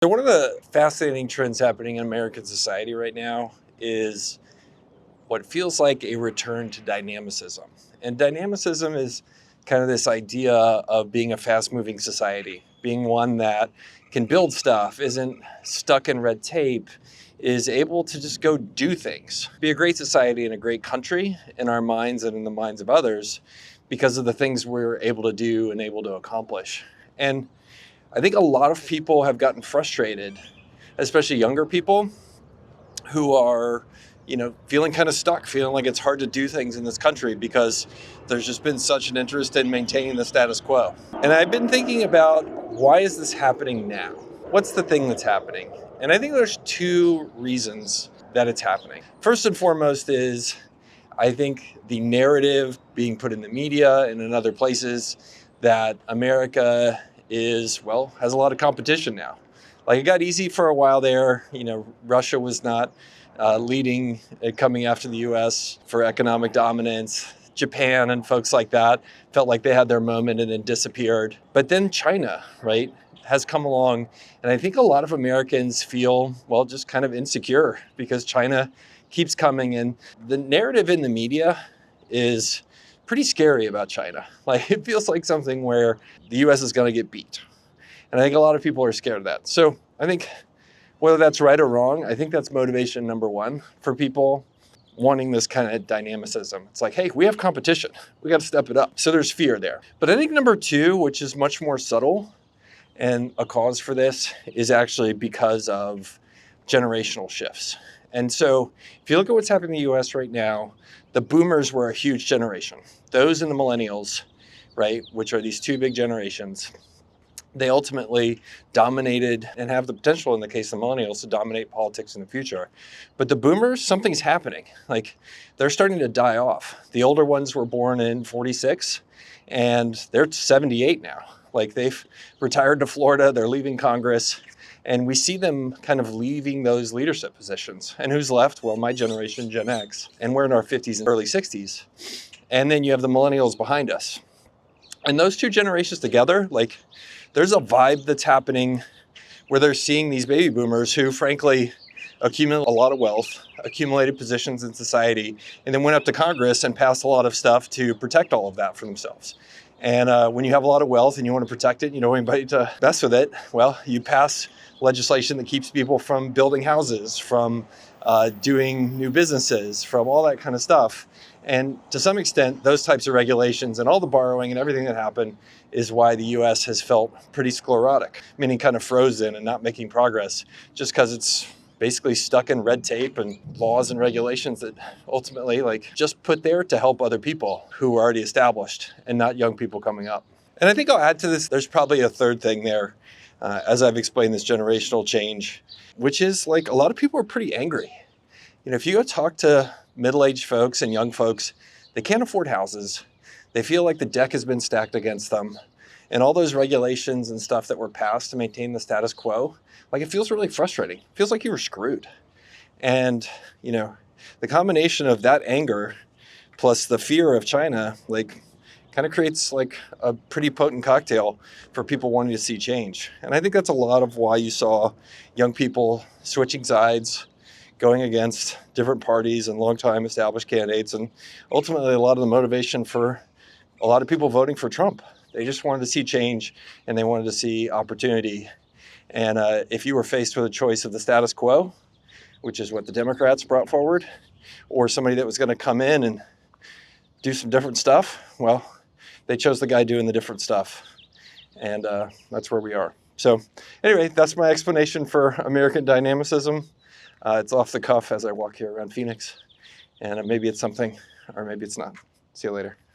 So one of the fascinating trends happening in American society right now is what feels like a return to dynamicism. And dynamicism is kind of this idea of being a fast-moving society, being one that can build stuff, isn't stuck in red tape, is able to just go do things. Be a great society and a great country in our minds and in the minds of others because of the things we're able to do and able to accomplish. And I think a lot of people have gotten frustrated, especially younger people who are, feeling kind of stuck, feeling like it's hard to do things in this country because there's just been such an interest in maintaining the status quo. And I've been thinking about, why is this happening now? What's the thing that's happening? And I think there's two reasons that it's happening. First and foremost is, I think the narrative being put in the media and in other places that America has a lot of competition now. Like, it got easy for a while there. Russia was not leading, coming after the US for economic dominance. Japan and folks like that felt like they had their moment and then disappeared. But then China, right, has come along. And I think a lot of Americans feel, just kind of insecure because China keeps coming. And the narrative in the media is pretty scary about China. Like, it feels like something where the US is going to get beat. And I think a lot of people are scared of that. So I think whether that's right or wrong, I think that's motivation number one for people wanting this kind of dynamicism. It's like, hey, we have competition. We got to step it up. So there's fear there. But I think number two, which is much more subtle and a cause for this, is actually because of generational shifts. And so if you look at what's happening in the US right now, the boomers were a huge generation. Those and the millennials, right, which are these two big generations, they ultimately dominated and have the potential, in the case of the millennials, to dominate politics in the future. But the boomers, something's happening. Like, they're starting to die off. The older ones were born in 46, and they're 78 now. Like, they've retired to Florida, they're leaving Congress, and we see them kind of leaving those leadership positions. And who's left? Well, my generation, Gen X, and we're in our 50s and early 60s. And then you have the millennials behind us. And those two generations together, like, there's a vibe that's happening where they're seeing these baby boomers who, frankly, accumulated a lot of wealth, accumulated positions in society, and then went up to Congress and passed a lot of stuff to protect all of that for themselves. And when you have a lot of wealth and you want to protect it, you don't want anybody to mess with it, well, you pass legislation that keeps people from building houses, from doing new businesses, from all that kind of stuff. And to some extent, those types of regulations and all the borrowing and everything that happened is why the US has felt pretty sclerotic, meaning kind of frozen and not making progress, just because it's basically stuck in red tape and laws and regulations that ultimately just put there to help other people who are already established and not young people coming up. And I think I'll add to this, there's probably a third thing there, as I've explained this generational change, which is a lot of people are pretty angry. If you go talk to middle-aged folks and young folks, they can't afford houses. They feel like the deck has been stacked against them. And all those regulations and stuff that were passed to maintain the status quo, it feels really frustrating. It feels like you were screwed. And, the combination of that anger plus the fear of China, kind of creates a pretty potent cocktail for people wanting to see change. And I think that's a lot of why you saw young people switching sides, going against different parties and longtime established candidates, and ultimately a lot of the motivation for a lot of people voting for Trump. They just wanted to see change and they wanted to see opportunity. And if you were faced with a choice of the status quo, which is what the Democrats brought forward, or somebody that was going to come in and do some different stuff, well, they chose the guy doing the different stuff. And that's where we are. So anyway, that's my explanation for American dynamicism. It's off the cuff as I walk here around Phoenix. And maybe it's something, or maybe it's not. See you later.